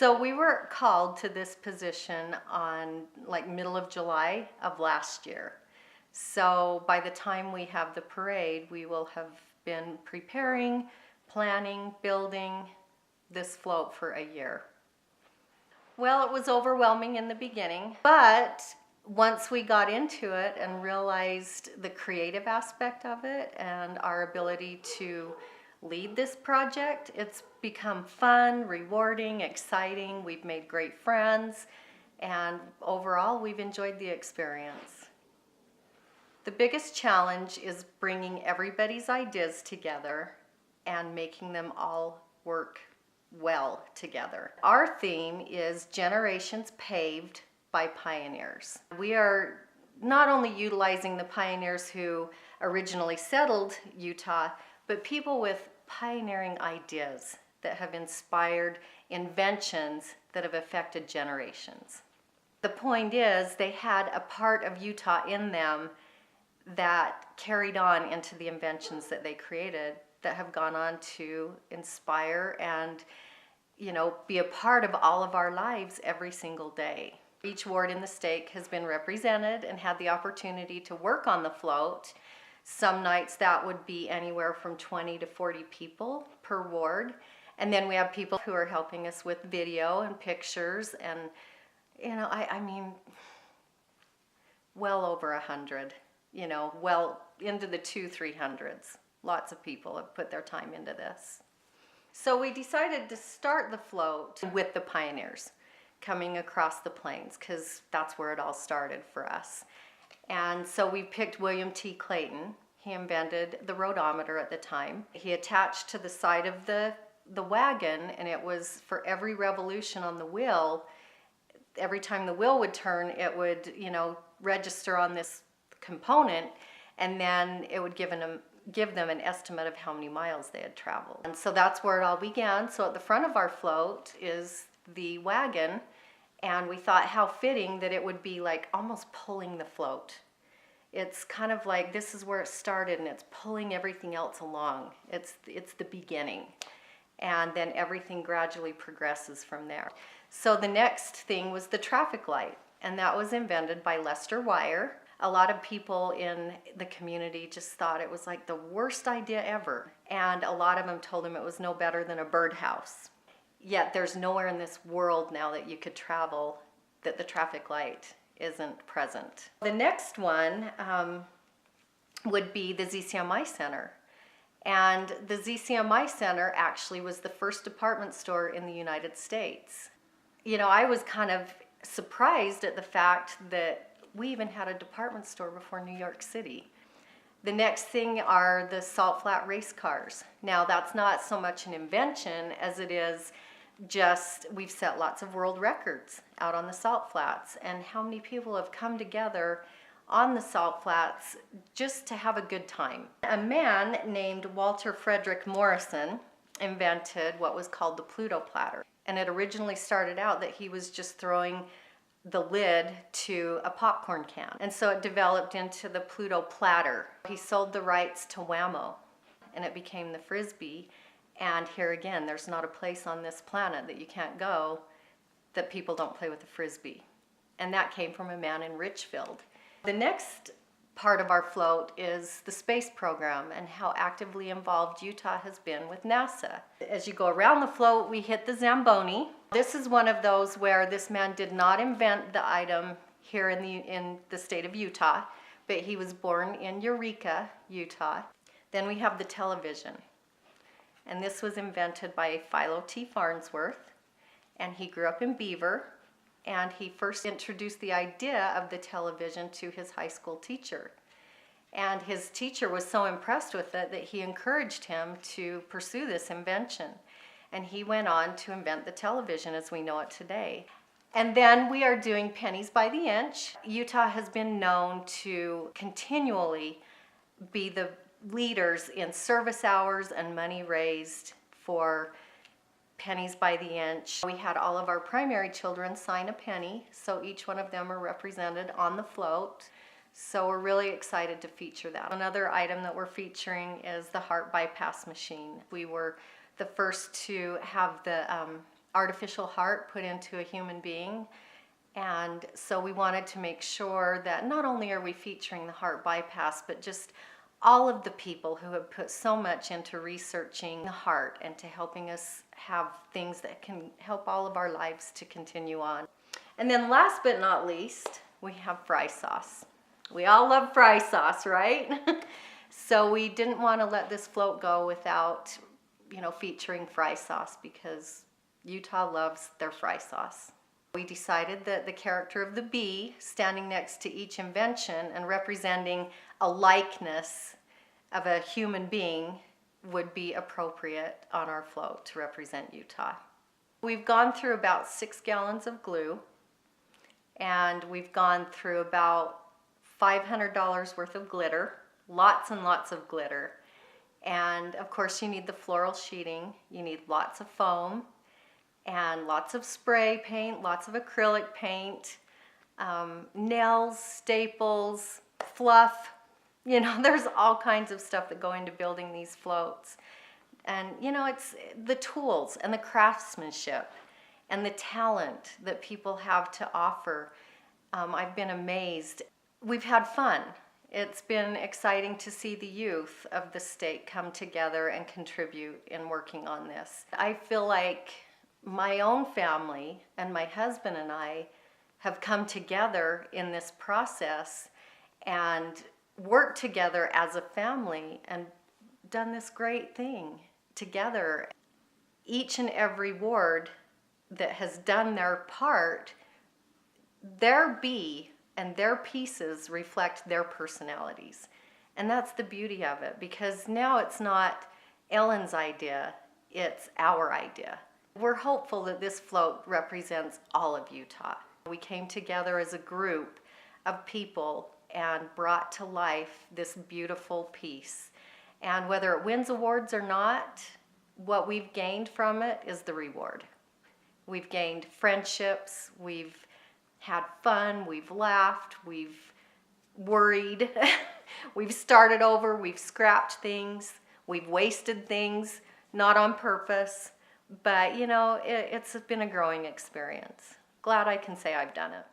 So we were called to this position on like middle of July of last year. So by the time we have the parade, we will have been preparing, planning, building this float for a year. Well, it was overwhelming in the beginning, but once we got into it and realized the creative aspect of it and our ability to lead this project, it's become fun, rewarding, exciting. We've made great friends, and overall, we've enjoyed the experience. The biggest challenge is bringing everybody's ideas together and making them all work well together. Our theme is Generations Paved by Pioneers. We are not only utilizing the pioneers who originally settled Utah, but people with pioneering ideas that have inspired inventions that have affected generations. The point is, they had a part of Utah in them that carried on into the inventions that they created that have gone on to inspire and, be a part of all of our lives every single day. Each ward in the state has been represented and had the opportunity to work on the float. Some nights that would be anywhere from 20 to 40 people per ward. And then we have people who are helping us with video and pictures and, well over 100, well into the 200-300s. Lots of people have put their time into this. So we decided to start the float with the pioneers coming across the plains, because that's where it all started for us. And so we picked William T. Clayton. He invented the rodometer at the time. He attached to the side of the wagon, and it was for every revolution on the wheel. Every time the wheel would turn, it would, register on this component, and then it would give them an estimate of how many miles they had traveled. And so that's where it all began. So at the front of our float is the wagon, and we thought how fitting that it would be like almost pulling the float. It's kind of like this is where it started, and it's pulling everything else along. It's the beginning, and then everything gradually progresses from there. So the next thing was the traffic light, and that was invented by Lester Wire. A lot of people in the community just thought it was like the worst idea ever, and a lot of them told him it was no better than a birdhouse. Yet there's nowhere in this world now that you could travel that the traffic light isn't present. The next one would be the ZCMI Center. And the ZCMI Center actually was the first department store in the United States. I was kind of surprised at the fact that we even had a department store before New York City. The next thing are the salt flat race cars. Now that's not so much an invention as it is just we've set lots of world records out on the salt flats, and how many people have come together on the salt flats just to have a good time. A man named Walter Frederick Morrison invented what was called the Pluto platter, and it originally started out that he was just throwing the lid to a popcorn can, and so it developed into the Pluto platter. He sold the rights to Whammo, and it became the Frisbee. And here again, there's not a place on this planet that you can't go that people don't play with the Frisbee. And that came from a man in Richfield. The next part of our float is the space program and how actively involved Utah has been with NASA. As you go around the float, we hit the Zamboni. This is one of those where this man did not invent the item here in the state of Utah, but he was born in Eureka, Utah. Then we have the television. And this was invented by Philo T. Farnsworth, and he grew up in Beaver, and he first introduced the idea of the television to his high school teacher. And his teacher was so impressed with it that he encouraged him to pursue this invention. And he went on to invent the television as we know it today. And then we are doing pennies by the inch. Utah has been known to continually be the leaders in service hours and money raised for pennies by the inch. We had all of our primary children sign a penny, so each one of them are represented on the float. So we're really excited to feature that. Another item that we're featuring is the heart bypass machine. We were the first to have the artificial heart put into a human being. And so we wanted to make sure that not only are we featuring the heart bypass, but just all of the people who have put so much into researching the heart and to helping us have things that can help all of our lives to continue on. And then last but not least, we have fry sauce. We all love fry sauce, right? So we didn't want to let this float go without, featuring fry sauce, because Utah loves their fry sauce. We decided that the character of the bee standing next to each invention and representing a likeness of a human being would be appropriate on our float to represent Utah. We've gone through about 6 gallons of glue, and we've gone through about $500 worth of glitter, lots and lots of glitter. And of course you need the floral sheeting, you need lots of foam, and lots of spray paint, lots of acrylic paint, nails, staples, fluff. There's all kinds of stuff that go into building these floats. And it's the tools and the craftsmanship and the talent that people have to offer. I've been amazed. We've had fun. It's been exciting to see the youth of the state come together and contribute in working on this. I feel like my own family and my husband and I have come together in this process and worked together as a family and done this great thing together. Each and every ward that has done their part, their bee and their pieces reflect their personalities. And that's the beauty of it, because now it's not Ellen's idea, it's our idea. We're hopeful that this float represents all of Utah. We came together as a group of people and brought to life this beautiful piece. And whether it wins awards or not, what we've gained from it is the reward. We've gained friendships, we've had fun, we've laughed, we've worried, we've started over, we've scrapped things, we've wasted things, not on purpose. But it's been a growing experience. Glad I can say I've done it.